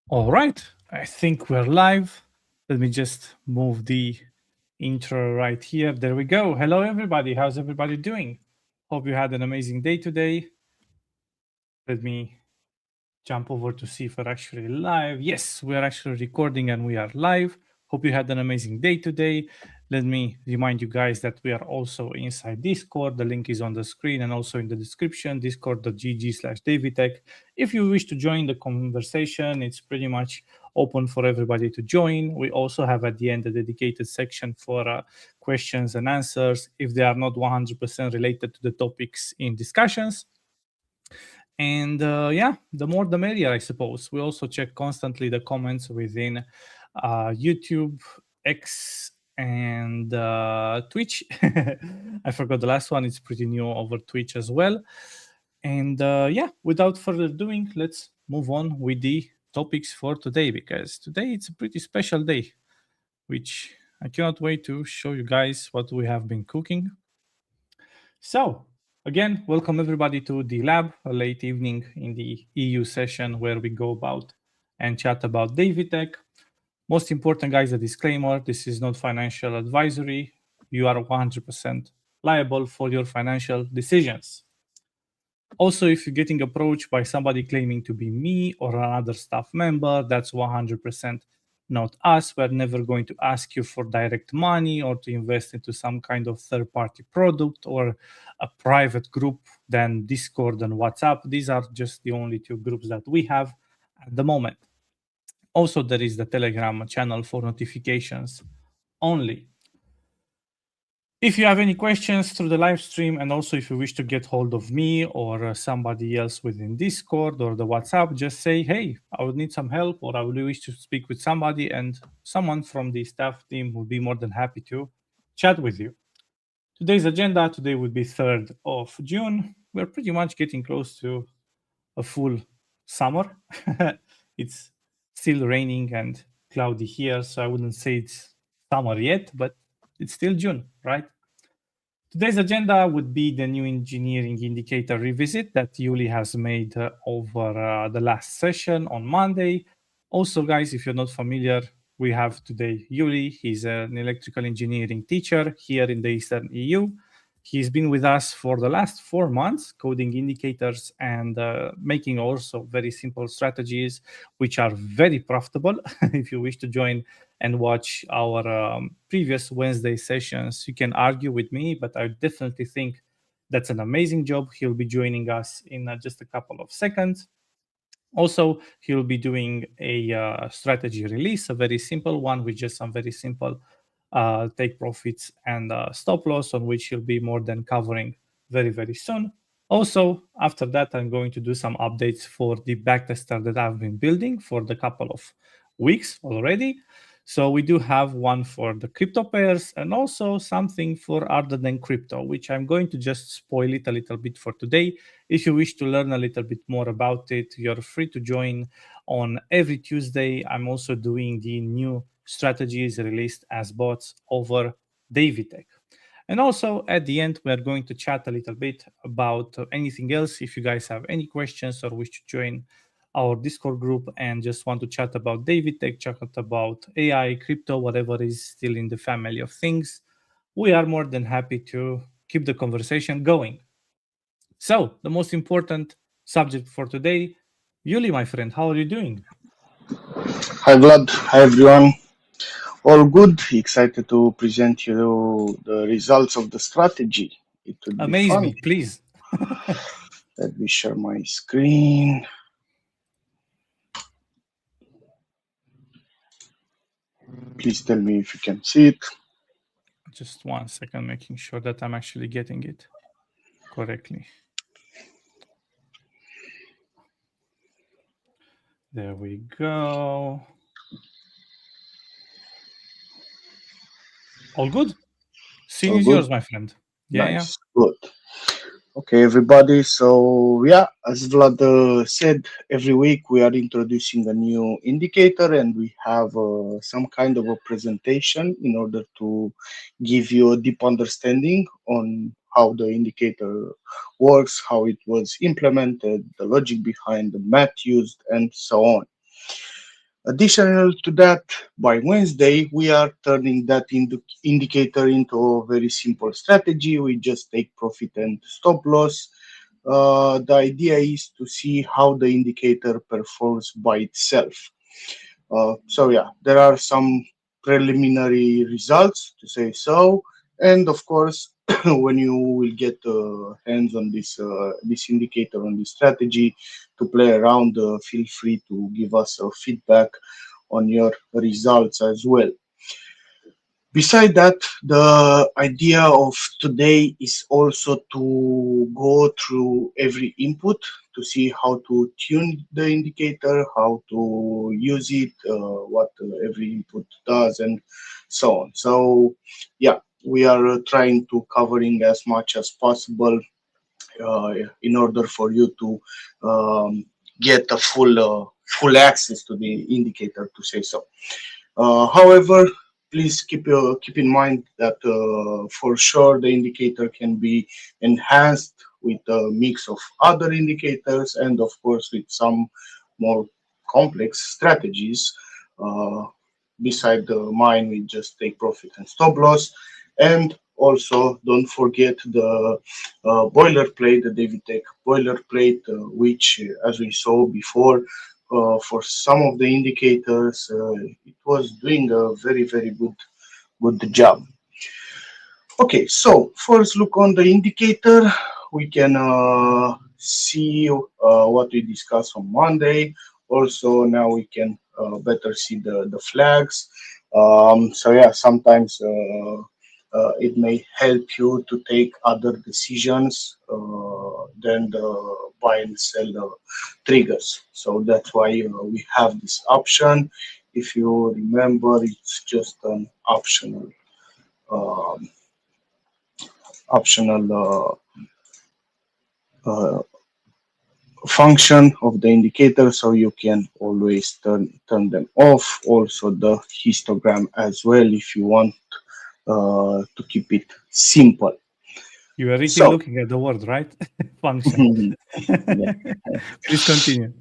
All right, I think we're live. Let me just move the intro right here. There we go. Hello, everybody. How's everybody doing? Hope you had an amazing day today. Let me jump over to see if we're actually live. Yes, we are actually recording and we are live. Hope you had an amazing day today. Let me remind you guys that we are also inside Discord. The link is on the screen and also in the description, discord.gg/Davitech. If you wish to join the conversation, it's pretty much open for everybody to join. We also have at the end a dedicated section for questions and answers if they are not 100% related to the topics in discussions. And yeah, the more the merrier, I suppose. We also check constantly the comments within YouTube, X, and Twitch. I forgot the last one. It's pretty new over Twitch as well. And yeah, without further doing, let's move on with the topics for today, because today it's a pretty special day, which I cannot wait to show you guys what we have been cooking. So, again, welcome everybody to the lab, a late evening in the EU session where we go about and chat about Davitech. Most important, guys, a disclaimer: this is not financial advisory. You are 100% liable for your financial decisions. Also, if you're getting approached by somebody claiming to be me or another staff member, that's 100% not us. We're never going to ask you for direct money or to invest into some kind of third party product or a private group than Discord and WhatsApp. These are just the only two groups that we have at the moment. Also, there is the Telegram channel for notifications only. If you have any questions through the live stream, and also if you wish to get hold of me or somebody else within Discord or the WhatsApp, just say, hey, I would need some help, or I would wish to speak with somebody, and someone from the staff team will be more than happy to chat with you. Today's agenda today would be 3rd of June. We're pretty much getting close to a full summer. It's still raining and cloudy here, so I wouldn't say it's summer yet, but it's still June, right? Today's agenda would be the new engineering indicator revisit that Yuli has made over the last session on Monday. Also, guys, if you're not familiar, we have today Yuli. He's an electrical engineering teacher here in the Eastern EU. He's been with us for the last 4 months, coding indicators and making also very simple strategies, which are very profitable. If you wish to join and watch our previous Wednesday sessions, you can argue with me, but I definitely think that's an amazing job. He'll be joining us in just a couple of seconds. Also, he'll be doing a strategy release, a very simple one with just some very simple take profits and stop loss, on which he'll be more than covering very, very soon. Also, after that, I'm going to do some updates for the backtester that I've been building for the couple of weeks already. So we do have one for the crypto pairs and also something for other than crypto, which I'm going to just spoil it a little bit for today. If you wish to learn a little bit more about it, you're free to join on every Tuesday. I'm also doing the new strategies released as bots over Davitech. And also at the end, we're going to chat a little bit about anything else. If you guys have any questions or wish to join our Discord group and just want to chat about Davitech, chat about AI, crypto, whatever is still in the family of things, we are more than happy to keep the conversation going. So, the most important subject for today, Yuli, my friend, how are you doing? Hi Vlad, hi everyone. All good. Excited to present you the results of the strategy. It would be Amaze fun. me, please. Let me share my screen. Please tell me if you can see it. Just 1 second, making sure that I'm actually getting it correctly. There we go. All good? Scene All is good? yours, my friend. Yeah, yeah. Nice. Good. Okay, everybody. So, yeah, as Vlad said, every week we are introducing a new indicator and we have some kind of a presentation in order to give you a deep understanding on how the indicator works, how it was implemented, the logic behind the math used, and so on. Additional to that, by Wednesday, we are turning that indicator into a very simple strategy. We just take profit and stop loss. The idea is to see how the indicator performs by itself. So yeah, there are some preliminary results to say so, and of course, when you will get hands on this indicator on this strategy to play around, feel free to give us feedback on your results as well. Beside that, the idea of today is also to go through every input to see how to tune the indicator, how to use it, what every input does, and so on. So, yeah, we are trying to covering as much as possible in order for you to get a full access to the indicator, to say so. However, please keep in mind that for sure the indicator can be enhanced with a mix of other indicators and of course with some more complex strategies. Uh, Beside the mine, we just take profit and stop loss. And also don't forget the boilerplate, the David boilerplate, which as we saw before, for some of the indicators, it was doing a very good job. Okay, so first look on the indicator. We can see what we discussed on Monday. Also, now we can better see the flags. So yeah, sometimes it may help you to take other decisions than the buy and sell triggers. So that's why we have this option. If you remember, it's just an um, optional function of the indicator, so you can always turn them off. Also the histogram as well if you want to keep it simple. You were really So looking at the word, right? Function. yeah, Please continue.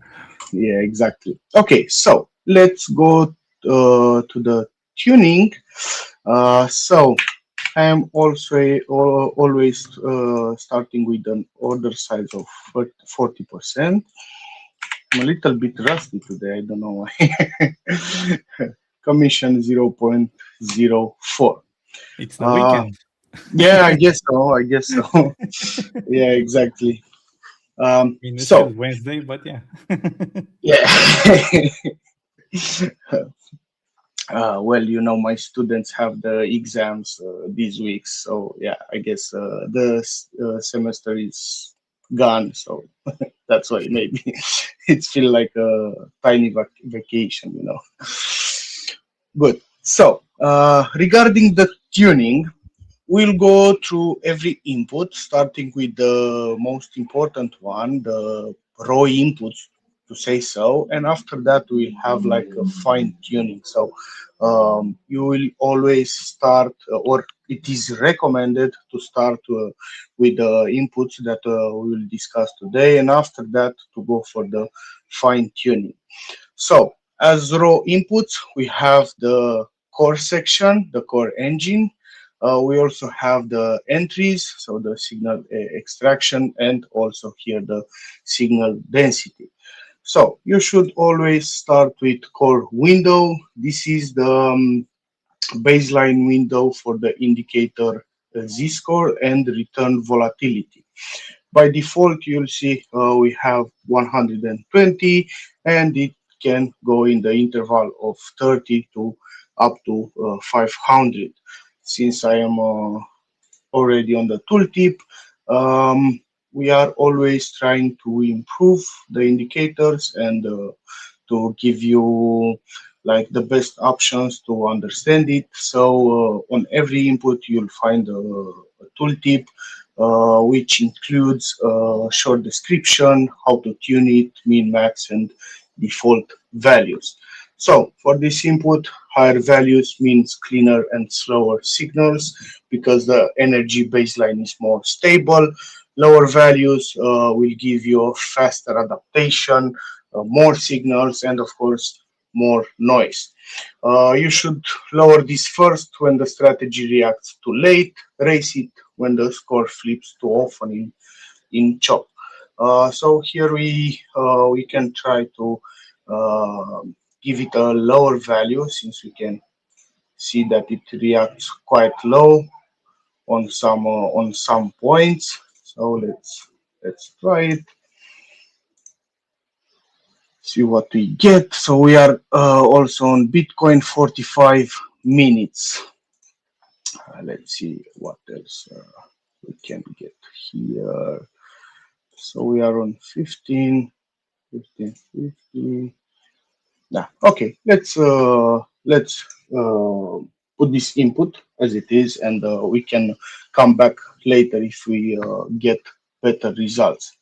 yeah, exactly. Okay, so let's go to the tuning. So I am also always starting with an order size of 40%. I'm a little bit rusty today. I don't know why. Commission 0.04. It's the Uh, weekend. yeah, I guess so. I guess so. Yeah, exactly. In a So sense, Wednesday, but yeah. yeah. Well, my students have the exams these weeks, so yeah, I guess the semester is gone. So that's why maybe it feel like a tiny vacation. Good. So, regarding the tuning, we'll go through every input, starting with the most important one, the raw inputs, to say so. And after that, we'll have like a fine tuning. So, you will always start, or it is recommended to start with the inputs that we will discuss today. And after that, to go for the fine tuning. So, as raw inputs, we have the core section, the core engine. We also have the entries, so the signal extraction, and also here the signal density. So you should always start with core window. This is the baseline window for the indicator z-score and return volatility. By default, you'll see we have 120, and it can go in the interval of 30 to up to 500. Since I am already on the tooltip, we are always trying to improve the indicators and to give you like the best options to understand it. So on every input, you'll find a tooltip which includes a short description, how to tune it, min, max, and default values. So for this input, higher values means cleaner and slower signals because the energy baseline is more stable. Lower values will give you a faster adaptation, more signals, and of course, more noise. You should lower this first when the strategy reacts too late, raise it when the score flips too often in chop. So here we can try to uh, give it a lower value, since we can see that it reacts quite low on some points. So let's try it, see what we get. So we are also on Bitcoin 45 minutes. Let's see what else we can get here. So we are on 15, 50. Nah, okay. Let's put this input as it is, and we can come back later if we get better results.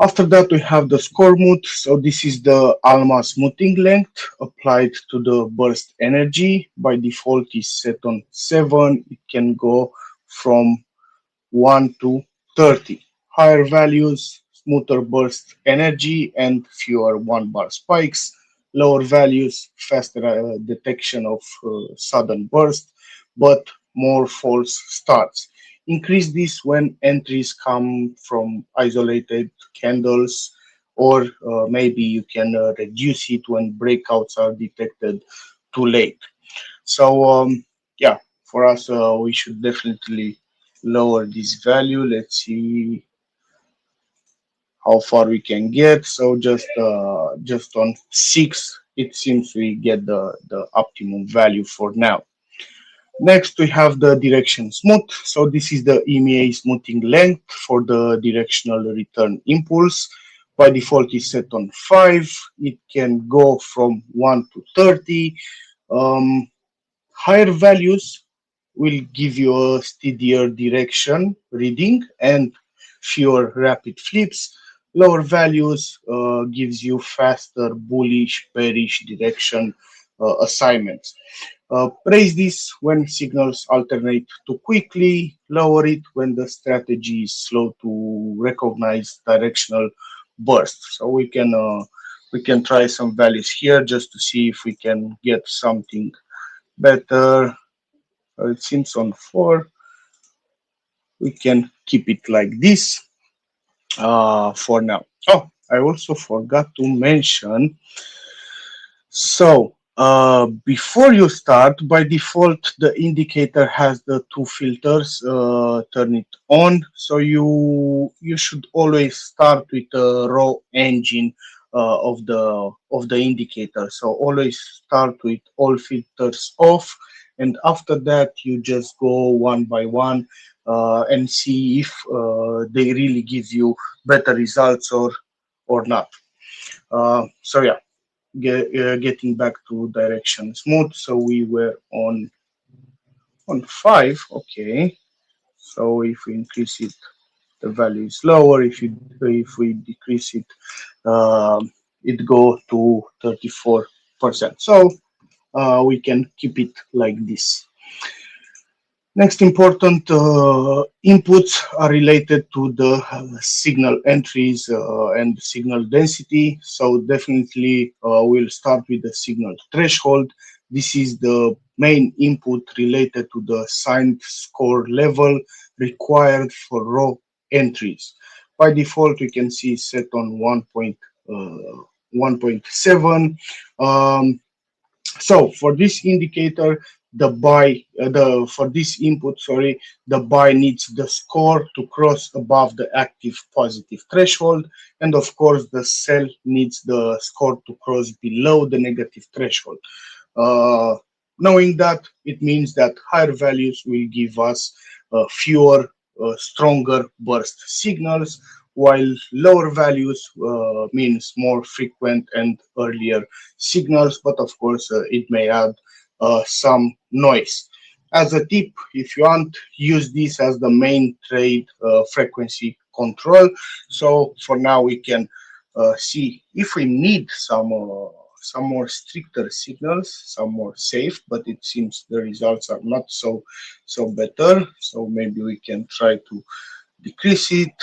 After that, we have the score mood. So this is the ALMA smoothing length applied to the burst energy. By default is set on 7. It can go from 1 to 30. Higher values, smoother burst energy and fewer 1-bar spikes. Lower values, faster detection of sudden burst, but more false starts. Increase this when entries come from isolated candles, or maybe you can reduce it when breakouts are detected too late. So yeah, for us, we should definitely lower this value. Let's see how far we can get. So just on 6, it seems we get the optimum value for now. Next, we have the direction smooth. So this is the EMEA smoothing length for the directional return impulse. By default is set on 5. It can go from 1 to 30. Higher values will give you a steadier direction reading and fewer rapid flips. Lower values gives you faster bullish, bearish direction assignments. Raise this when signals alternate too quickly. Lower it when the strategy is slow to recognize directional bursts. So we can try some values here just to see if we can get something better. It seems on 4. We can keep it like this for now. Oh, I also forgot to mention. So before you start, by default, the indicator has the 2 filters. Turn it on. So you should always start with the raw engine of the indicator. So always start with all filters off, and after that you just go one by one and see if they really give you better results or not. So yeah, getting back to direction smooth. So we were on 5. Okay. So if we increase it, the value is lower. If we decrease it, it go to 34%. So we can keep it like this. Next important inputs are related to the signal entries and signal density. So definitely we'll start with the signal threshold. This is the main input related to the signed score level required for raw entries. By default, we can see set on 1.7. So for this indicator, the buy for this input, sorry, the buy needs the score to cross above the active positive threshold, and of course the sell needs the score to cross below the negative threshold. Knowing that, it means that higher values will give us fewer stronger burst signals, while lower values means more frequent and earlier signals, but of course it may add some noise. As a tip, if you want, use this as the main trade frequency control. So for now we can see if we need some more stricter signals, some more safe, but it seems the results are not so better. So maybe we can try to decrease it.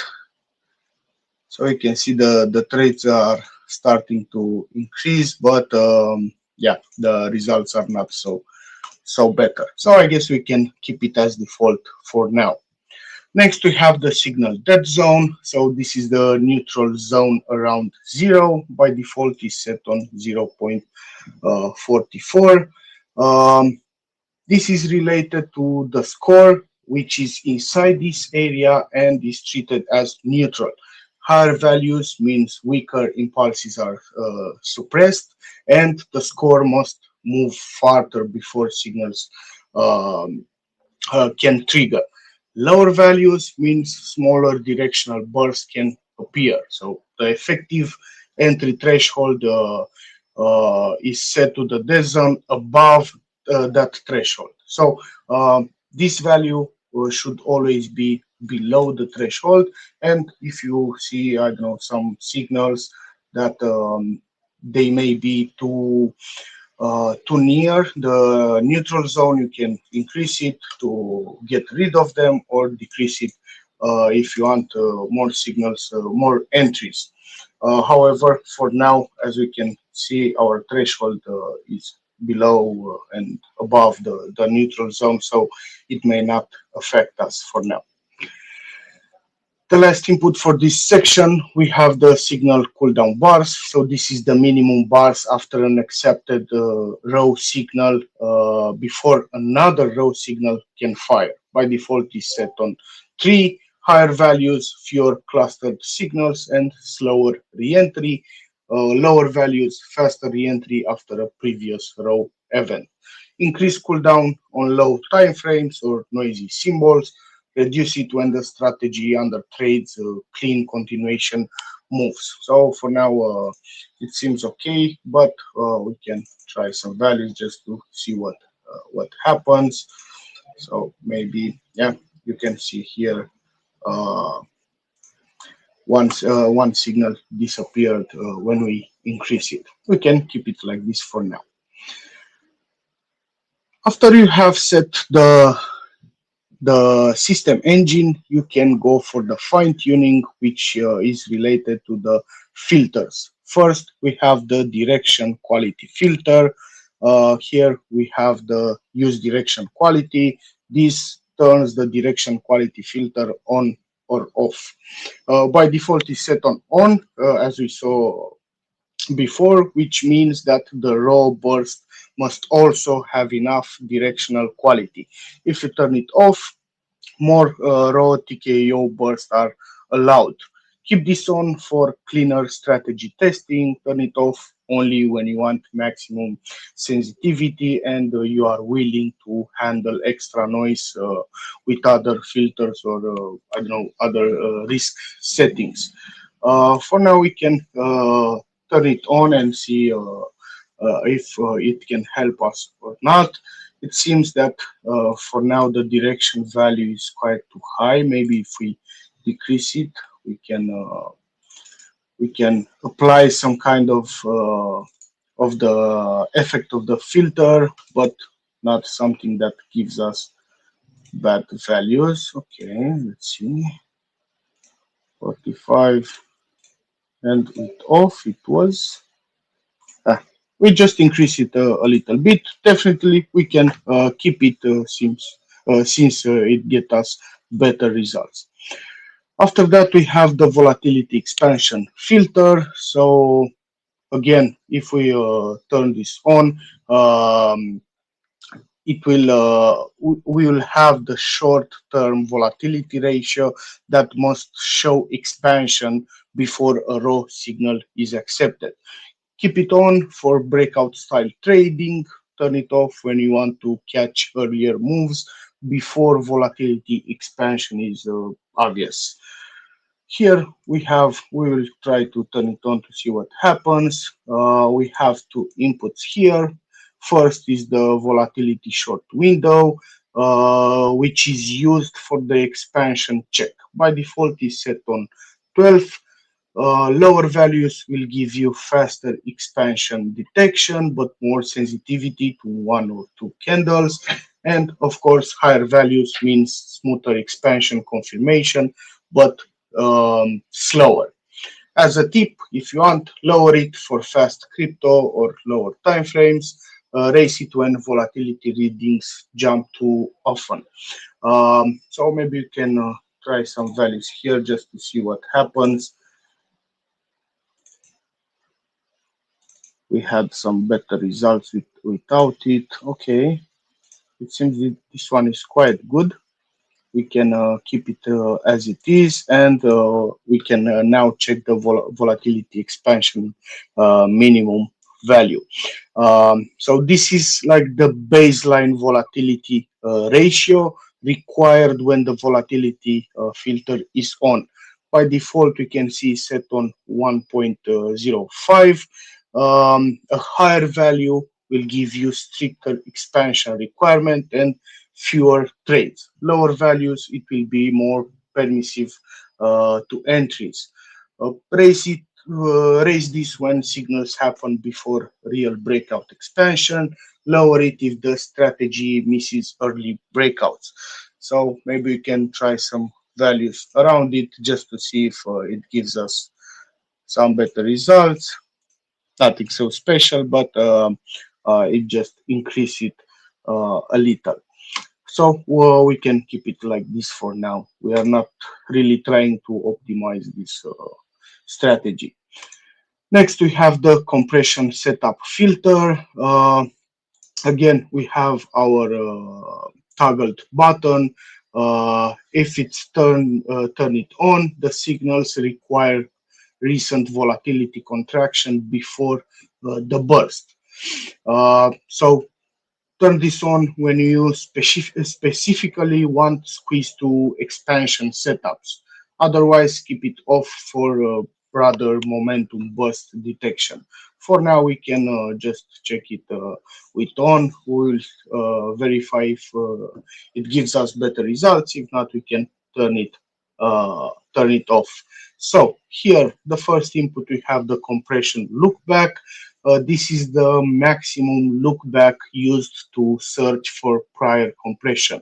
So you can see the trades are starting to increase, but yeah, the results are not so better. So I guess we can keep it as default for now. Next, we have the signal dead zone. So this is the neutral zone around 0. By default, is set on 0.44. This is related to the score, which is inside this area and is treated as neutral. Higher values means weaker impulses are suppressed, and the score must move farther before signals um, can trigger. Lower values means smaller directional bursts can appear. So the effective entry threshold is set to the dead zone above that threshold. So this value should always be below the threshold. And if you see, I don't know, some signals that they may be too near the neutral zone, you can increase it to get rid of them or decrease it if you want more signals, more entries. However, for now, as we can see, our threshold is below and above the neutral zone, so it may not affect us for now. The last input for this section, we have the signal cooldown bars. So this is the minimum bars after an accepted row signal before another row signal can fire. By default, is set on 3. Higher values, fewer clustered signals and slower reentry. Lower values, faster reentry after a previous row event. Increase cooldown on low time frames or noisy symbols. Reduce it when the strategy under trades clean continuation moves. So for now, it seems okay, but we can try some values just to see what happens. So maybe, yeah, you can see here one signal disappeared when we increase it. We can keep it like this for now. After you have set the system engine, you can go for the fine tuning, which is related to the filters. First, we have the direction quality filter. Here we have the use direction quality. This turns the direction quality filter on or off. By default, is set on, as we saw before, which means that the raw burst must also have enough directional quality. If you turn it off, more raw TKO bursts are allowed. Keep this on for cleaner strategy testing. Turn it off only when you want maximum sensitivity and you are willing to handle extra noise with other filters or I don't know, other risk settings. For now, we can turn it on and see if it can help us or not. It seems that for now the direction value is quite too high. Maybe if we decrease it, we can apply some kind of the effect of the filter, but not something that gives us bad values. Okay, let's see. 45 and it off. It was. We just increase it a little bit. Definitely, we can keep it since it get us better results. After that, we have the volatility expansion filter. So again, if we turn this on, it will we will have the short-term volatility ratio that must show expansion before a raw signal is accepted. Keep it on for breakout style trading. Turn it off when you want to catch earlier moves before volatility expansion is obvious. Here we will try to turn it on to see what happens. We have two inputs here. First is the volatility short window, which is used for the expansion check. By default is set on 12. Lower values will give you faster expansion detection, but more sensitivity to one or two candles. And of course, higher values means smoother expansion confirmation, but slower. as a tip, if you want, lower it for fast crypto or lower time frames. Raise it when volatility readings jump too often. So maybe you can try some values here just to see what happens. We had some better results without it. Okay, it seems that this one is quite good. We can keep it as it is, and we can now check the volatility expansion minimum value. So this is like the baseline volatility ratio required when the volatility filter is on. By default, we can see set on 1.05. A higher value will give you stricter expansion requirement and fewer trades. Lower values, it will be more permissive to entries. Raise this when signals happen before real breakout expansion. Lower it if the strategy misses early breakouts. So maybe we can try some values around it just to see if it gives us some better results. Nothing so special, but it just increase it a little. So we can keep it like this for now. We are not really trying to optimize this strategy. Next, we have the compression setup filter. Again, we have our toggled button. If it's turn it on, the signals require recent volatility contraction before the burst. So turn this on when you specifically want squeeze to expansion setups. Otherwise, keep it off for rather momentum burst detection. For now, we can just check it with on. We will verify if it gives us better results. If not, we can turn it off. So here, the first input, we have the compression look back. This is the maximum look back used to search for prior compression.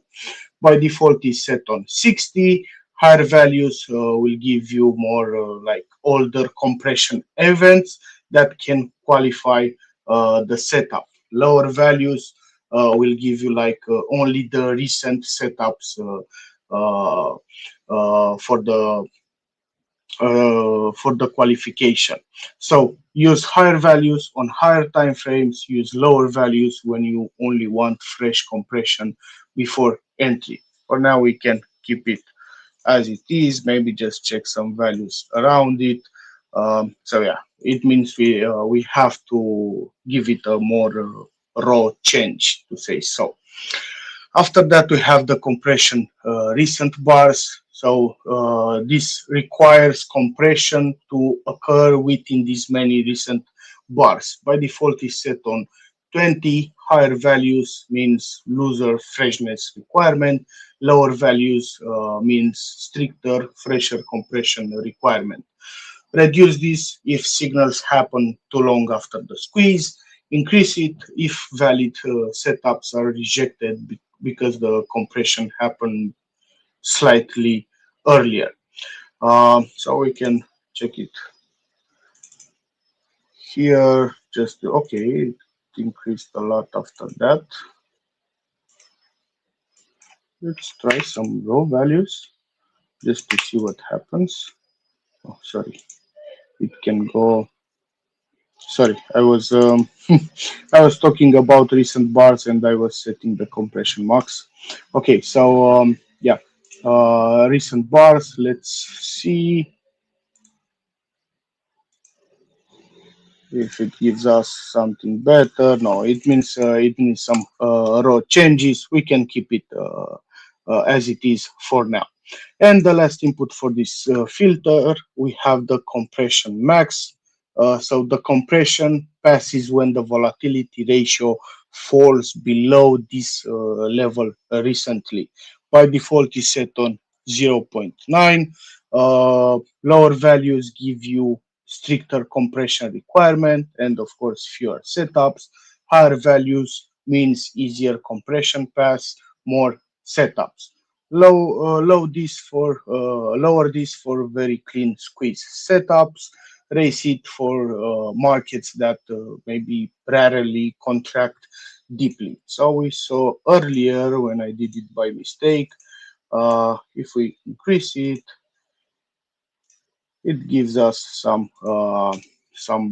By default is set on 60. Higher values will give you more like older compression events that can qualify the setup. Lower values will give you like only the recent setups for the qualification. So use higher values on higher time frames, use lower values when you only want fresh compression before entry. For now, we can keep it as it is, maybe just check some values around it. So yeah, it means we have to give it a more raw change, to say so. After that, we have the compression recent bars. So this requires compression to occur within these many recent bars. By default, is set on 20. Higher values means looser freshness requirement. Lower values means stricter, fresher compression requirement. Reduce this if signals happen too long after the squeeze. Increase it if valid setups are rejected because the compression happened slightly earlier. So we can check it here. Just okay, it increased a lot after that. Let's try some raw values just to see what happens. Oh, sorry, it can go. Sorry, I was I was talking about recent bars and I was setting the compression max. Okay, so yeah, recent bars. Let's see if it gives us something better. No, it means some raw changes. We can keep it as it is for now. And the last input for this filter, we have the compression max. So the compression passes when the volatility ratio falls below this level recently. By default is set on 0.9. Lower values give you stricter compression requirement and of course fewer setups. Higher values means easier compression pass, more setups. Lower this for very clean squeeze setups. raise it for markets that maybe rarely contract deeply. So we saw earlier when I did it by mistake, if we increase it, it gives us some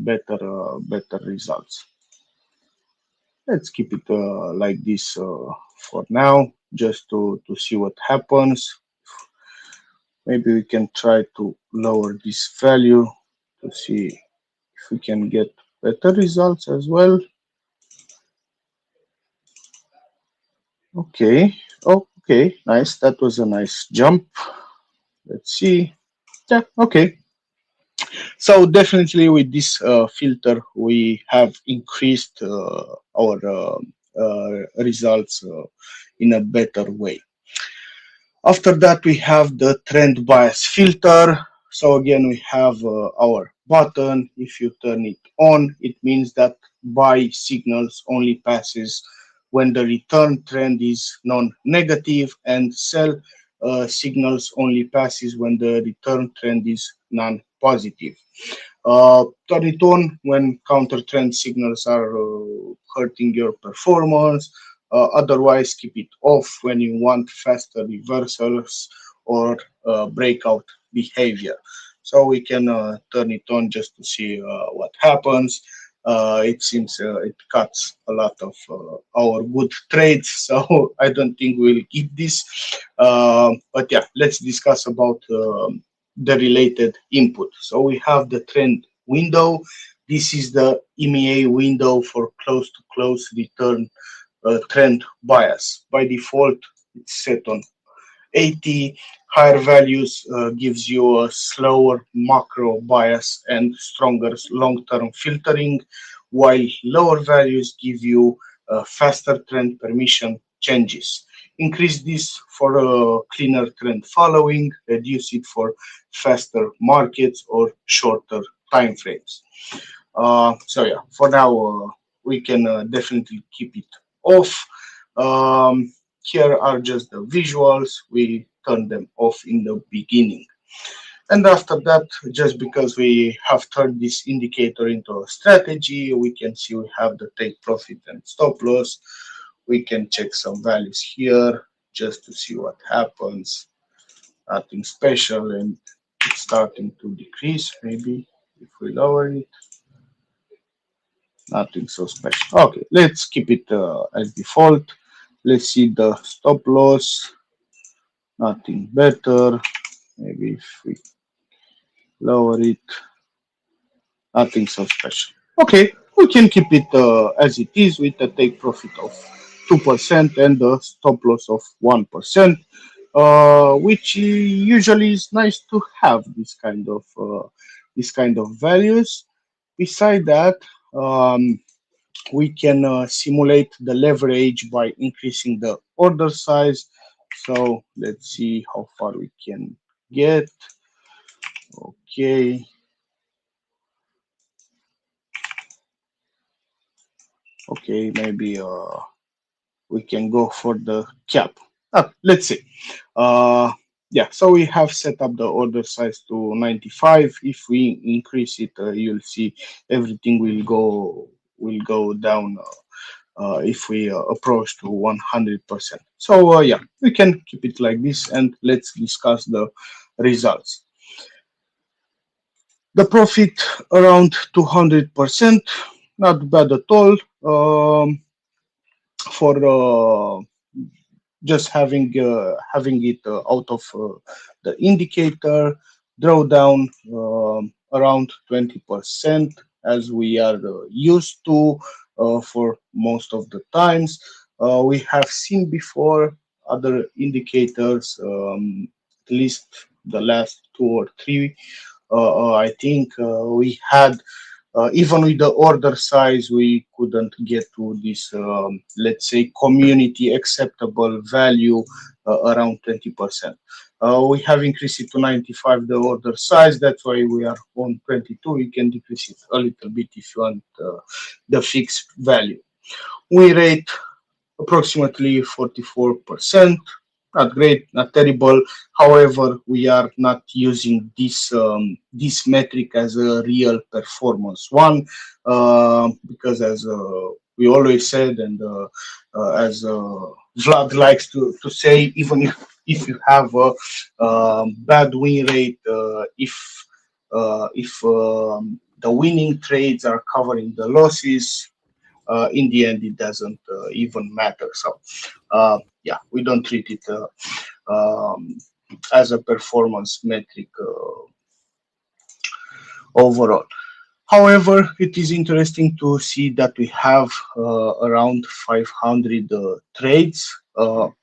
better results. Let's keep it like this for now, just to see what happens. Maybe we can try to lower this value to see if we can get better results as well. Okay. Oh, okay. Nice. That was a nice jump. Let's see. Yeah. Okay. So definitely with this filter, we have increased our results in a better way. After that, we have the trend bias filter. So again, we have our button. If you turn it on, it means that buy signals only passes when the return trend is non-negative, and sell signals only passes when the return trend is non-positive. Turn it on when counter trend signals are hurting your performance. Otherwise, keep it off when you want faster reversals or breakout behavior. So we can turn it on just to see what happens. It seems it cuts a lot of our good trades, so I don't think we'll keep this. But yeah, let's discuss about the related input. So we have the trend window. This is the EMEA window for close to close return trend bias. By default, it's set on 80. Higher values gives you a slower macro bias and stronger long-term filtering, while lower values give you faster trend permission changes. Increase this for a cleaner trend following, reduce it for faster markets or shorter time frames. So yeah, for now we can definitely keep it off. Here are just the visuals. We turn them off in the beginning. And after that, just because we have turned this indicator into a strategy, we can see we have the take profit and stop loss. We can check some values here just to see what happens. Nothing special, and it's starting to decrease. Maybe if we lower it, nothing so special. Okay, let's keep it as default. Let's see the stop loss. Nothing better. Maybe if we lower it, nothing so special. Okay, we can keep it as it is with a take profit of 2% and a stop loss of 1%, which usually is nice to have this kind of values. Beside that, we can simulate the leverage by increasing the order size. So let's see how far we can get. Okay. Okay, maybe we can go for the cap. Let's see. Yeah, so we have set up the order size to 95. If we increase it, you'll see everything will go down if we approach to 100%. So yeah, we can keep it like this, and let's discuss the results. The profit around 200%, not bad at all. For just having it out of the indicator, drawdown around 20%, as we are used to for most of the times. We have seen before other indicators, at least the last 2 or 3. I think we had even with the order size, we couldn't get to this, let's say, community acceptable value around 20%. We have increased it to 95, the order size. That's why we are on 22. We can decrease it a little bit if you want the fixed value. We rate approximately 44%. not great, not terrible. However, we are not using this metric as a real performance one, because as we always said, and as Vlad likes to say, even if you have a bad win rate, if the winning trades are covering the losses, in the end, it doesn't even matter. So, yeah, we don't treat it as a performance metric overall. However, it is interesting to see that we have around 500 trades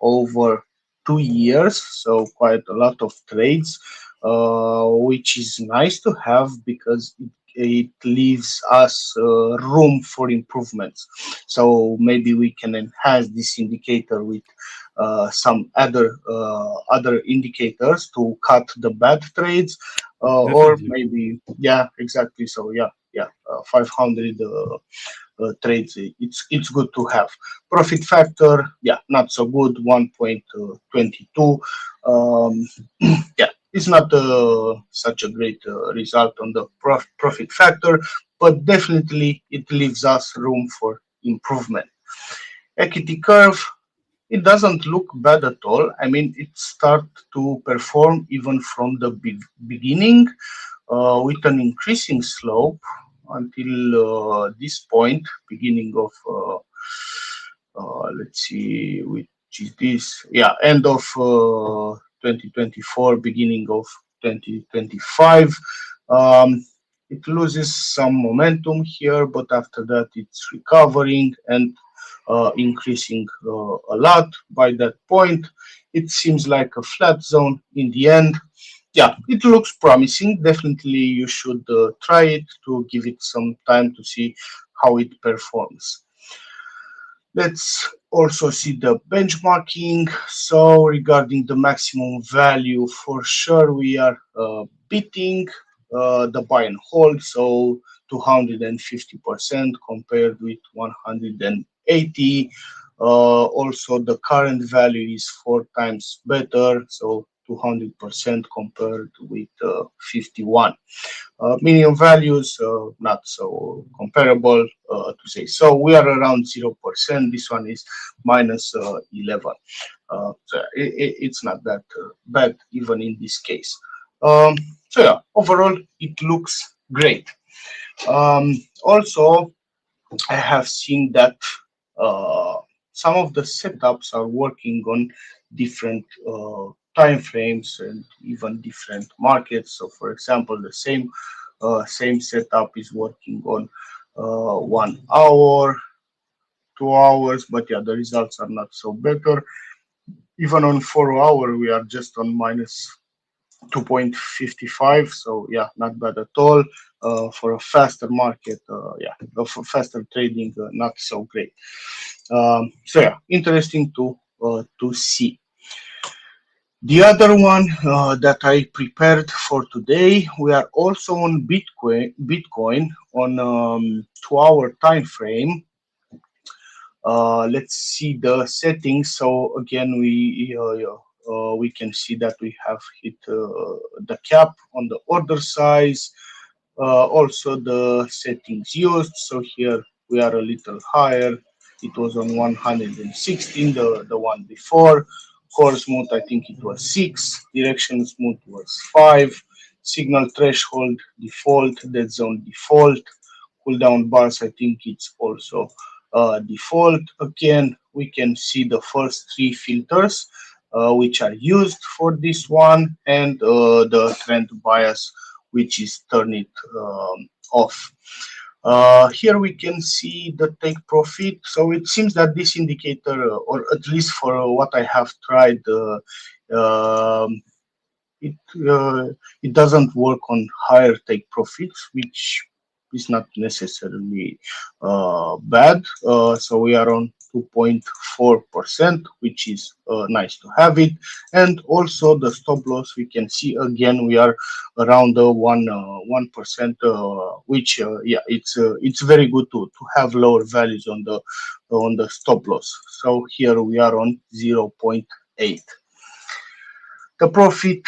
over 2 years, so quite a lot of trades, which is nice to have because it leaves us room for improvements. So maybe we can enhance this indicator with some other indicators to cut the bad trades, or Definitely. maybe, yeah, exactly. So yeah, 500 trades. It's good to have. Profit factor, yeah, not so good, 1.22. Um, yeah, it's not such a great result on the profit factor, but definitely it leaves us room for improvement. Equity curve, it doesn't look bad at all. I mean, it start to perform even from the beginning, with an increasing slope until this point, beginning of, let's see, which is this, yeah, end of 2024, beginning of 2025. Um, it loses some momentum here, but after that it's recovering and increasing a lot. By that point, it seems like a flat zone in the end. Yeah, it looks promising. Definitely, you should try it to give it some time to see how it performs. Let's also see the benchmarking. So regarding the maximum value, for sure we are beating the buy and hold. So 250% compared with 180. Also, the current value is 4 times better. So 200% compared with 51. Minimum values, not so comparable to say. So we are around 0%. This one is minus 11. So it's not that bad even in this case. Um, so yeah, overall it looks great. Also, I have seen that uh, some of the setups are working on different time frames and even different markets. So, for example, the same setup is working on 1 hour, 2 hours, but yeah, the results are not so better. Even on 4 hour, we are just on minus 2.55. So yeah, not bad at all. For a faster market, yeah, for faster trading, not so great. So yeah, interesting to see. The other one that I prepared for today, we are also on Bitcoin on 2 hour time frame. Let's see the settings. So again, we can see that we have hit the cap on the order size. Also the settings used. So here we are a little higher. It was on 116, the one before. Core smooth, I think it was 6. Direction smooth was 5. Signal threshold default, dead zone default. Cooldown bars, I think it's also default. Again, we can see the first 3 filters which are used for this one, and the trend bias, which is turn it off. Here we can see the take profit. So it seems that this indicator, or at least for what I have tried, um, it it doesn't work on higher take profits, which is not necessarily bad. So we are on 2.4%, which is nice to have it. And also the stop loss, we can see again we are around the 1%, which yeah, it's very good to have lower values on the stop loss. So here we are on 0.8. The profit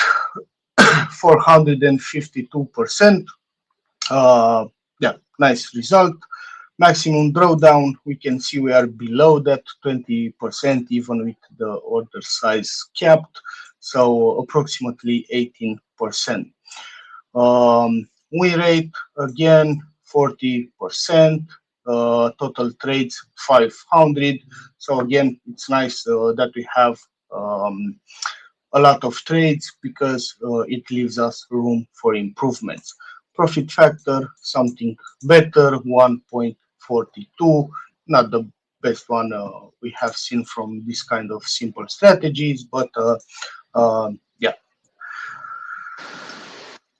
452%. Yeah, nice result. Maximum drawdown, we can see we are below that 20%, even with the order size capped, so approximately 18%. Win rate again 40%. Total trades 500. So again, it's nice that we have um, a lot of trades because it leaves us room for improvements. Profit factor, something better, 1.42, not the best one we have seen from this kind of simple strategies, but yeah.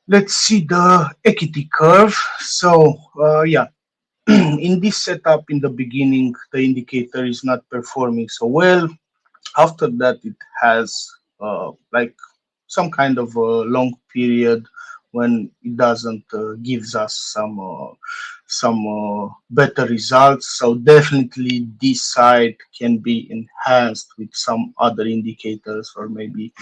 Let's see the equity curve. So yeah, in this setup in the beginning, the indicator is not performing so well. After that, it has like some kind of a long period when it doesn't gives us some better results. So definitely this side can be enhanced with some other indicators or maybe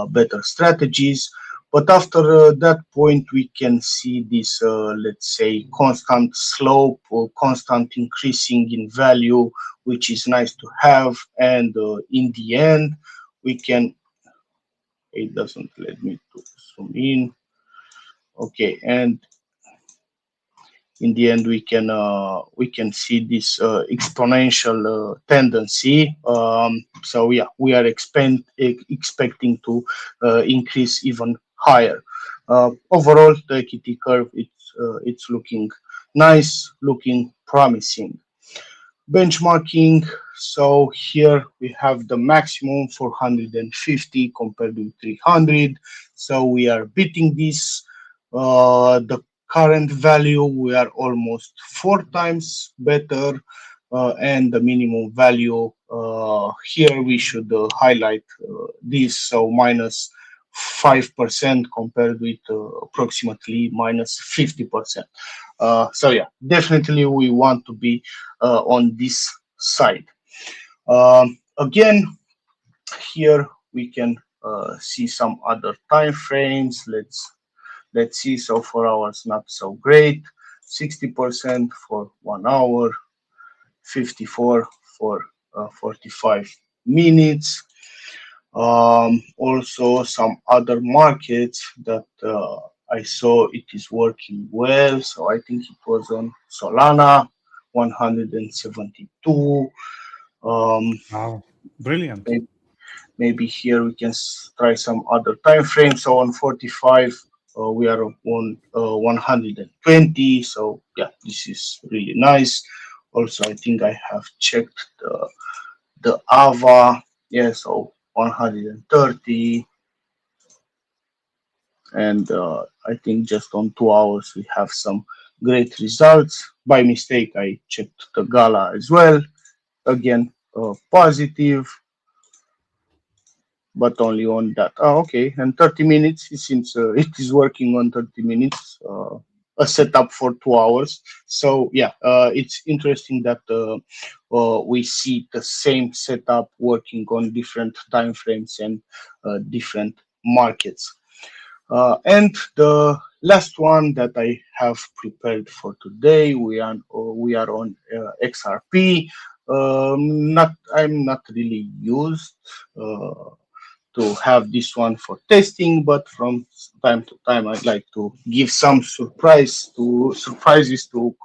better strategies. But after that point, we can see this, let's say, constant slope or constant increasing in value, which is nice to have. And in the end, we can, it doesn't let me to zoom in. Okay, and in the end we can see this exponential tendency. So yeah, we are expecting to increase even higher. Overall, the equity curve, it's looking nice, looking promising. Benchmarking, so here we have the maximum 450 compared with 300, so we are beating this. The current value, we are almost 4 times better, and the minimum value, here we should highlight this, so minus 5% compared with approximately minus 50%. So yeah, definitely we want to be on this side. Again, here we can see some other time frames. Let's see. So 4 hours not so great. 60% for 1 hour. 54 for 45 minutes. Also some other markets that I saw it is working well. So I think it was on Solana, 172. Wow, brilliant. Maybe here we can try some other time frame. So on 45, we are on 120. So yeah, this is really nice. Also, I think I have checked the AVA. Yeah, so 130. And I think just on 2 hours we have some great results. By mistake, I checked the Gala as well. Again, positive, but only on that. Oh, okay, and 30 minutes. It seems it is working on 30 minutes. A setup for 2 hours. So yeah, it's interesting that we see the same setup working on different time frames and different markets. And the last one that I have prepared for today, we are on XRP. Not I'm not really used to have this one for testing, but from time to time I'd like to give some surprises to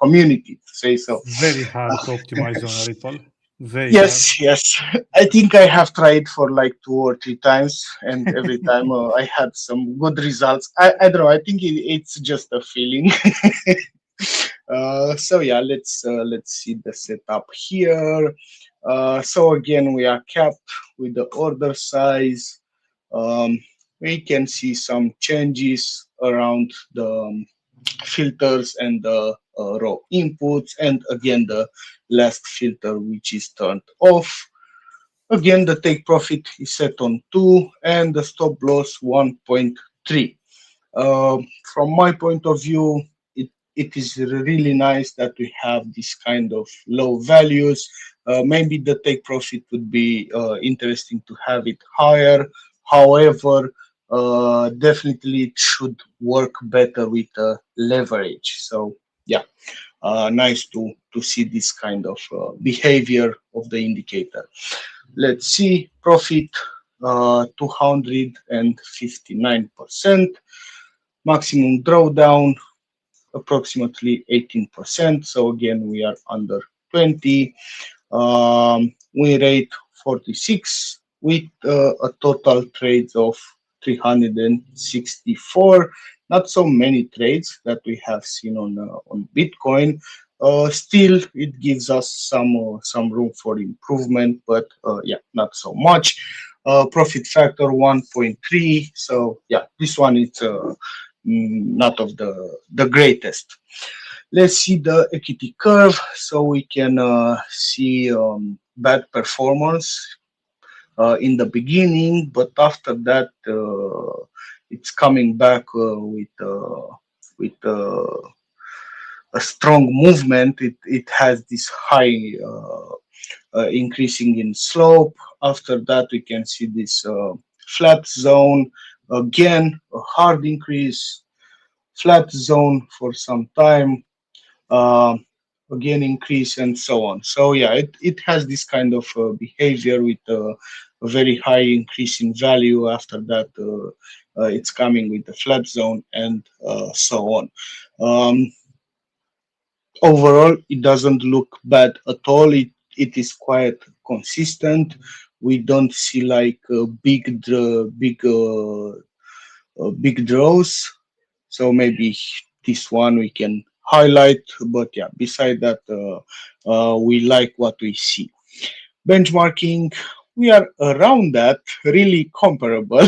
community, to say so. Very hard to optimize on Ripple. Very hard. Yes, yes. I think I have tried for like 2 or 3 times, and every time I had some good results. I don't know. I think it's just a feeling. So yeah, let's see the setup here. So again, we are capped with the order size. We can see some changes around the filters and the raw inputs, and again the last filter which is turned off. Again, the take profit is set on 2 and the stop loss 1.3. From my point of view, it is really nice that we have this kind of low values. Maybe the take profit would be interesting to have it higher. However, definitely it should work better with leverage. So yeah, nice to see this kind of behavior of the indicator. Let's see, profit 259%, maximum drawdown approximately 18%. So again, we are under 20. Win rate 46 with a total trades of 364. Not so many trades that we have seen on Bitcoin. Still, it gives us some room for improvement, but yeah, not so much. Profit factor 1.3. So yeah, this one is not of the greatest. Let's see the equity curve so we can see bad performance in the beginning, but after that it's coming back with a strong movement. It has this high increasing in slope. After that, we can see this flat zone again, a hard increase, flat zone for some time, uh, again increase, and so on. So yeah, it has this kind of behavior with a very high increase in value. After that, it's coming with the flat zone and so on. Um, Overall, it doesn't look bad at all. It is quite consistent. We don't see like big draws. So maybe this one we can highlight, but yeah, beside that, we like what we see. Benchmarking, we are around that, really comparable.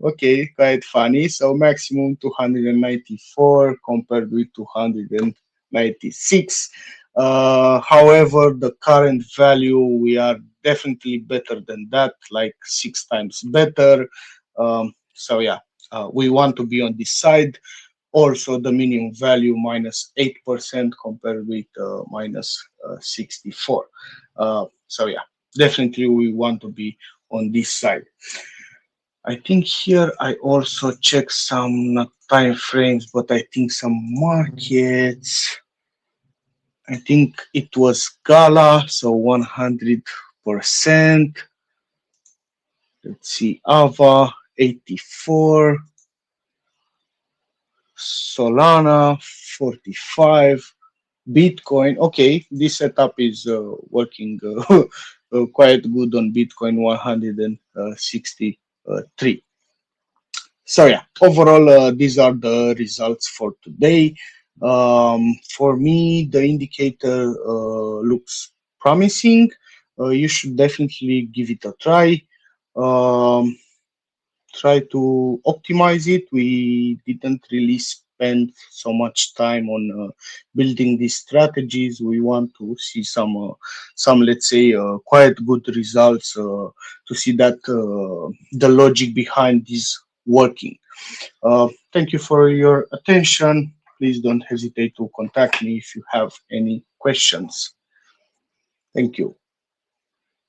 Okay, quite funny. So maximum 294 compared with 296. However, the current value, we are definitely better than that, like 6 times better. So yeah, we want to be on this side. Also, the minimum value minus 8% compared with minus 64. So yeah, definitely we want to be on this side. I think here I also check some not time frames, but I think some markets. I think it was Gala, so 100%. Let's see, Ava 84. Solana 45, Bitcoin. Okay, this setup is working quite good on Bitcoin 163. So yeah, overall, these are the results for today. For me, the indicator looks promising. You should definitely give it a try. Um, Try to optimize it. We didn't really spend so much time on building these strategies. We want to see some let's say, quite good results to see that the logic behind this working. Thank you for your attention. Please don't hesitate to contact me if you have any questions. Thank you.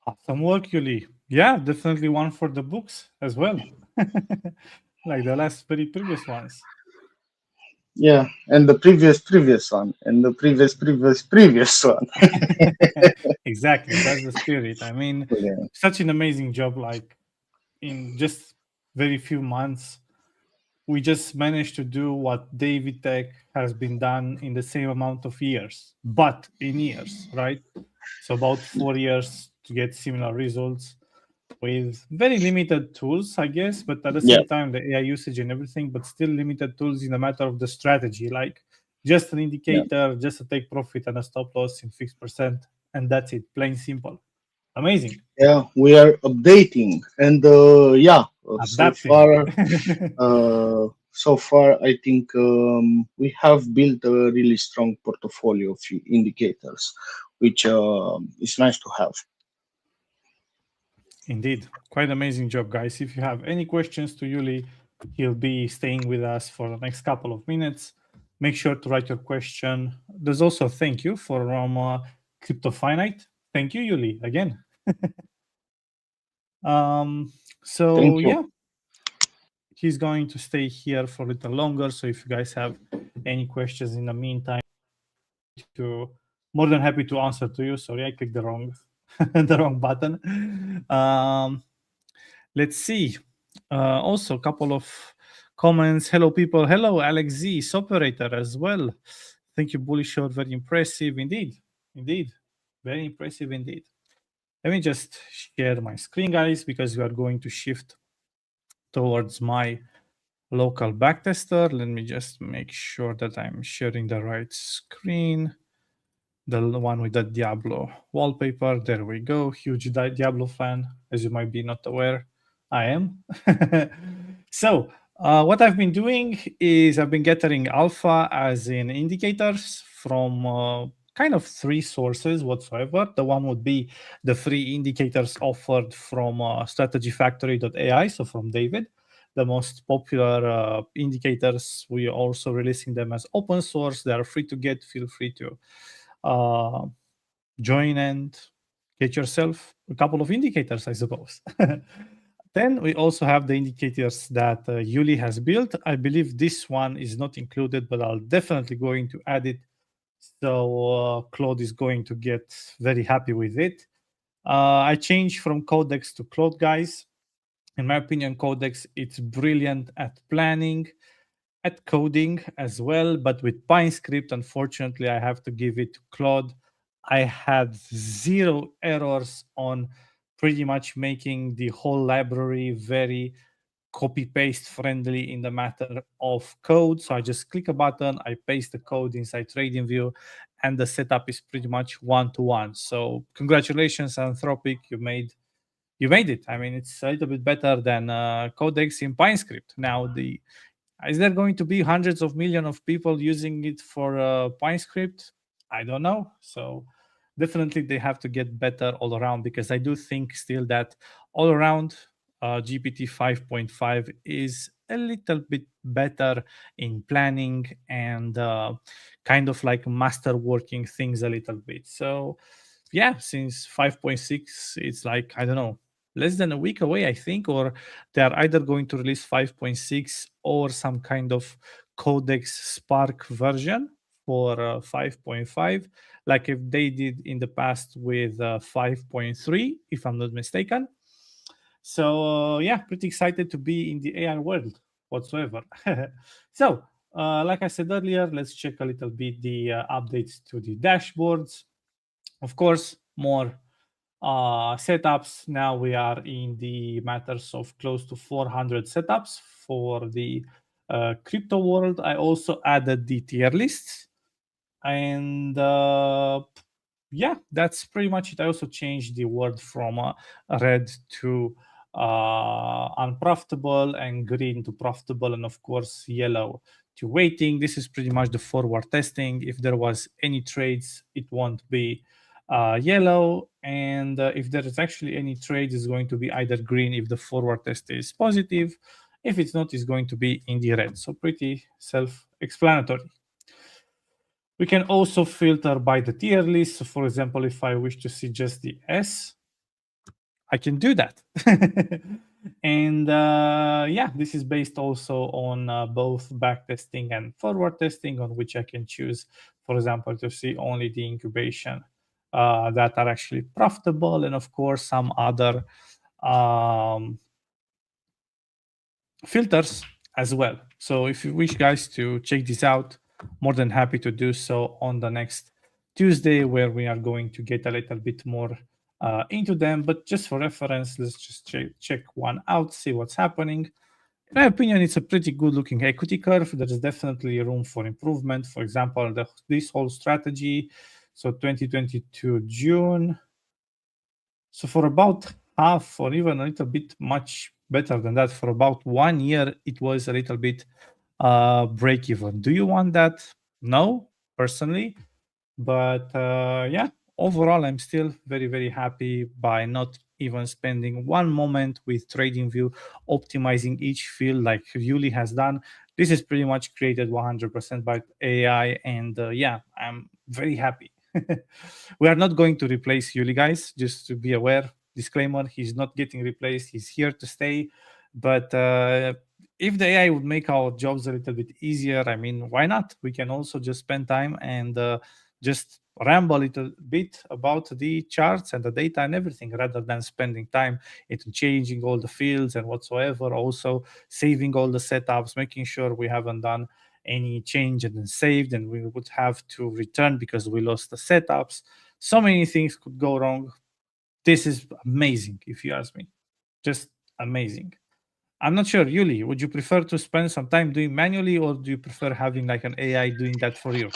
Awesome work, Yuli. Yeah, definitely one for the books as well. Like the last very previous ones. Yeah, and the previous one, and the previous one. Exactly. That's the spirit. I mean, Yeah. such an amazing job. Like in just very few months, we just managed to do what David Tech has been done in the same amount of years, but in years, right? So about 4 years to get similar results with very limited tools, I guess, but at the Yeah. same time, the AI usage and everything, but still limited tools in the matter of the strategy, like just an Yeah. indicator, just a take profit and a stop loss in fixed percent, and that's it, plain simple. Amazing. Yeah, we are updating, and yeah, Adapting. so far, I think we have built a really strong portfolio of indicators, which is nice to have. Indeed. Quite amazing job, guys. If you have any questions to Yuli, he'll be staying with us for the next couple of minutes. Make sure to write your question. There's also a thank you from Crypto Finite. Thank you, Yuli, again. So Thank you. yeah, he's going to stay here for a little longer. So if you guys have any questions in the meantime, to more than happy to answer to you. Sorry, I clicked the wrong the wrong button. Let's see. Also, a couple of comments. Hello, people. Hello, Alex Z, operator as well. Thank you, Bully Short. Very impressive indeed. Indeed. Very impressive indeed. Let me just share my screen, guys, because we are going to shift towards my local backtester. Let me just make sure that I'm sharing the right screen. The one with the Diablo wallpaper. There we go. Huge Diablo fan, as you might be not aware. I am. So, what I've been doing is I've been gathering alpha as in indicators from kind of three sources whatsoever. The one would be the free indicators offered from strategyfactory.ai, so from David. The most popular indicators, we are also releasing them as open source. They are free to get. Feel free to join and get yourself a couple of indicators, I suppose. Then we also have the indicators that Yuli has built. I believe this one is not included, but I'll definitely going to add it. So Claude is going to get very happy with it. I changed from Codex to Claude, guys. In my opinion, Codex, it's brilliant at planning, at coding as well, but with PineScript, unfortunately, I have to give it to Claude. I had 0 errors on pretty much making the whole library very copy-paste friendly in the matter of code. So I just click a button, I paste the code inside TradingView, and the setup is pretty much one-to-one. So congratulations, Anthropic, you made it. I mean, it's a little bit better than Codex in PineScript. Now, is there going to be hundreds of millions of people using it for PineScript? I don't know. So definitely they have to get better all around, because I do think still that all around GPT 5.5 is a little bit better in planning and kind of like master working things a little bit. So yeah, since 5.6, it's like, I don't know, less than a week away, I think, or they are either going to release 5.6 or some kind of Codex Spark version for 5.5, like if they did in the past with 5.3, if I'm not mistaken. So yeah, pretty excited to be in the AI world whatsoever. So like I said earlier, let's check a little bit the updates to the dashboards. Of course, more setups. Now we are in the matters of close to 400 setups for the crypto world. I also added the tier lists, and yeah, that's pretty much it. I also changed the word from red to unprofitable, and green to profitable, and of course yellow to waiting. This is pretty much the forward testing. If there was any trades, it won't be yellow, and if there is actually any trade, is going to be either green if the forward test is positive. If it's not, it's going to be in the red. So pretty self-explanatory. We can also filter by the tier list. So for example, if I wish to see just the S, I can do that. And yeah, this is based also on both backtesting and forward testing, on which I can choose, for example, to see only the incubation that are actually profitable, and of course some other filters as well. So if you wish, guys, to check this out, more than happy to do so on the next Tuesday, where we are going to get a little bit more into them. But just for reference, let's just check one out, see what's happening. In my opinion, it's a pretty good looking equity curve. There is definitely room for improvement. For example, this whole strategy, so 2022 June. So for about half, or even a little bit much better than that, for about 1 year, it was a little bit break even. Do you want that? No, personally. But yeah, overall, I'm still very, very happy by not even spending one moment with TradingView optimizing each field like Yuli has done. This is pretty much created 100% by AI, and yeah, I'm very happy. We are not going to replace Yuli, guys, just to be aware. disclaimer, he's not getting replaced. He's here to stay. But if the AI would make our jobs a little bit easier, I mean, why not? We can also just spend time and just ramble a little bit about the charts and the data and everything, rather than spending time into changing all the fields and whatsoever. Also saving all the setups, making sure we haven't done any change and then saved, and we would have to return because we lost the setups. So many things could go wrong. This is amazing, if you ask me. Just amazing. I'm not sure, Yuli, would you prefer to spend some time doing manually, or do you prefer having like an AI doing that for you?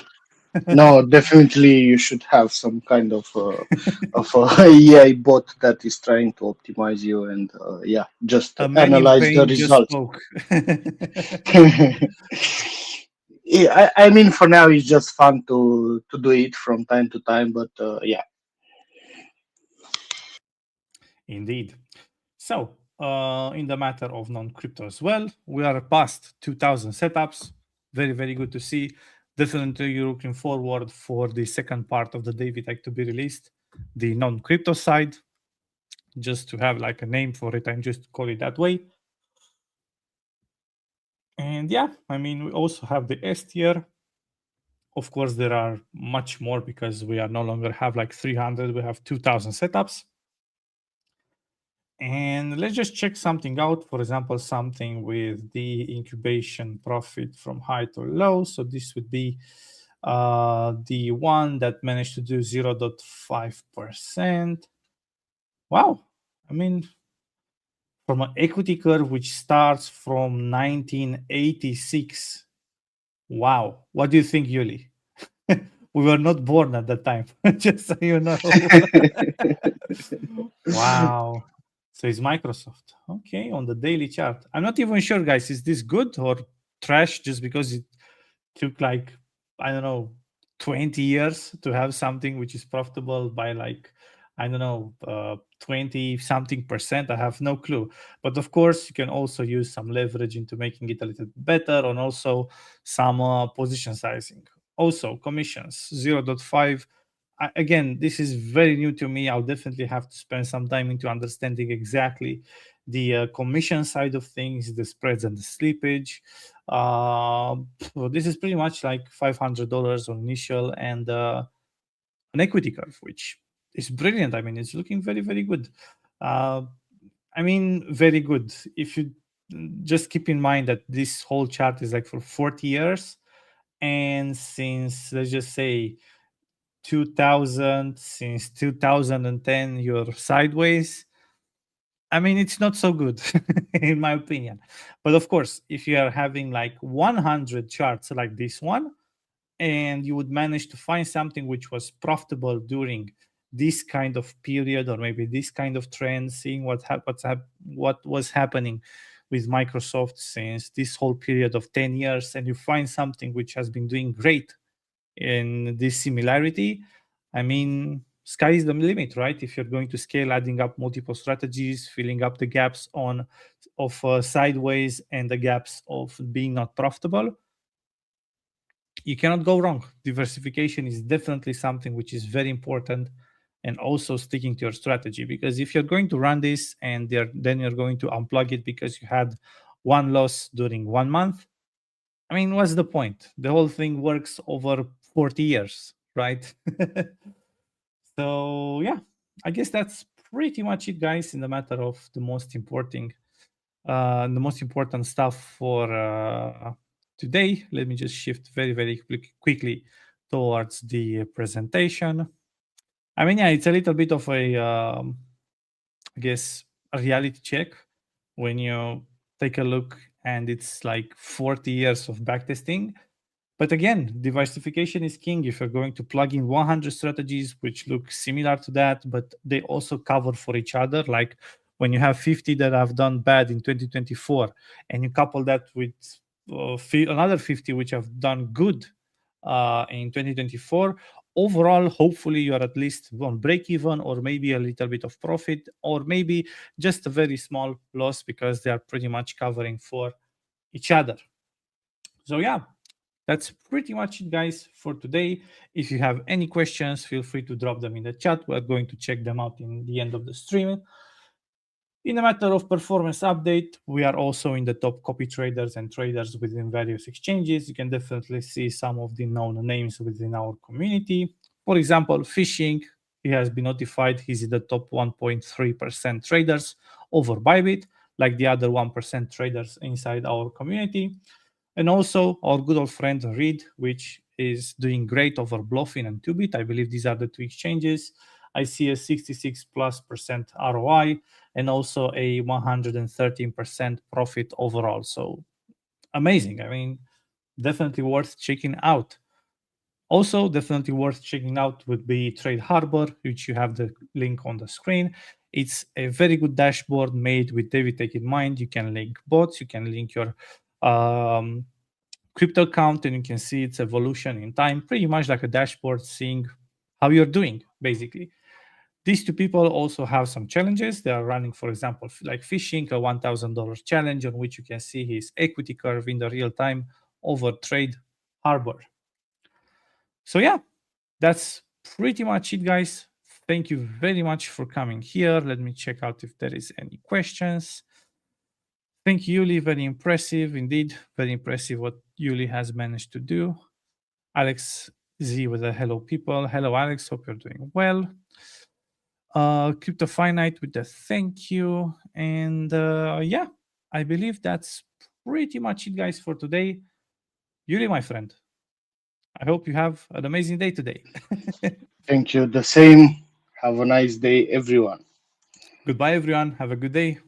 No, definitely you should have some kind of AI bot that is trying to optimize you and yeah, just A man in analyze the pain just results. spoke. Yeah, I mean, for now it's just fun to do it from time to time, but yeah. Indeed. So, in the matter of non-crypto as well, we are past 2,000 setups. Very, very good to see. Definitely looking forward for the second part of the David Tech to be released, the non-crypto side, just to have like a name for it and just call it that way. And yeah, I mean, we also have the S tier. Of course, there are much more because we are no longer have like 300, we have 2,000 setups. And let's just check something out. For example, something with the incubation profit from high to low. So this would be the one that managed to do 0.5%. Wow. I mean, from an equity curve which starts from 1986. Wow. What do you think, Yuli? We were not born at that time, just so you know. Wow. So it's Microsoft. Okay, on the daily chart. I'm not even sure, guys, is this good or trash just because it took like, I don't know, 20 years to have something which is profitable by like, I don't know, 20 something percent. I have no clue. But of course, you can also use some leverage into making it a little better, and also some position sizing. Also, commissions 0.5. Again, this is very new to me. I'll definitely have to spend some time into understanding exactly the commission side of things, the spreads and the slippage. Well, this is pretty much like $500 on initial and an equity curve, which is brilliant. I mean, it's looking very, very good. I mean, very good. If you just keep in mind that this whole chart is like for 40 years, and since, let's just say, 2000, since 2010 you're sideways. I mean, it's not so good in my opinion. But of course, if you are having like 100 charts like this one, and you would manage to find something which was profitable during this kind of period, or maybe this kind of trend, seeing what was happening with Microsoft since this whole period of 10 years, and you find something which has been doing great in this similarity, I mean, sky is the limit, right? If you're going to scale, adding up multiple strategies, filling up the gaps of sideways and the gaps of being not profitable, you cannot go wrong. Diversification is definitely something which is very important, and also sticking to your strategy, because if you're going to run this and then you're going to unplug it because you had one loss during 1 month, I mean, what's the point? The whole thing works over 40 years, right? So, yeah, I guess that's pretty much it, guys, in the matter of the most important stuff for today. Let me just shift very, very quickly towards the presentation. I mean, yeah, it's a little bit of a, I guess, a reality check when you take a look and it's like 40 years of backtesting. But again, diversification is king. If you're going to plug in 100 strategies which look similar to that, but they also cover for each other, like when you have 50 that have done bad in 2024, and you couple that with another 50 which have done good in 2024, overall, hopefully you're at least on break even, or maybe a little bit of profit, or maybe just a very small loss, because they are pretty much covering for each other. So yeah, that's pretty much it, guys, for today. If you have any questions, feel free to drop them in the chat. We're going to check them out in the end of the stream. In a matter of performance update, we are also in the top copy traders and traders within various exchanges. You can definitely see some of the known names within our community. For example, Phishing, he has been notified he's in the top 1.3% traders over Bybit, like the other 1% traders inside our community. And also our good old friend Reed, which is doing great over Bluffin and 2bit. I believe these are the two exchanges. I see a 66+% ROI and also a 113% profit overall. So amazing. I mean, definitely worth checking out. Also, definitely worth checking out would be Trade Harbor, which you have the link on the screen. It's a very good dashboard made with DavidTech in mind. You can link bots, you can link your crypto account, and you can see its evolution in time, pretty much like a dashboard seeing how you're doing, basically. These two people also have some challenges. They are running, for example, like Phishing, a $1,000 challenge on which you can see his equity curve in the real time over Trade Harbor. So yeah, that's pretty much it, guys. Thank you very much for coming here. Let me check out if there is any questions. Thank you, Yuli. Very impressive indeed. Very impressive what Yuli has managed to do. Alex Z with a hello, people. Hello, Alex. Hope you're doing well. Crypto Finite with the thank you. And yeah, I believe that's pretty much it, guys, for today. Yuri, my friend, I hope you have an amazing day today. Thank you. The same. Have a nice day, everyone. Goodbye, everyone. Have a good day.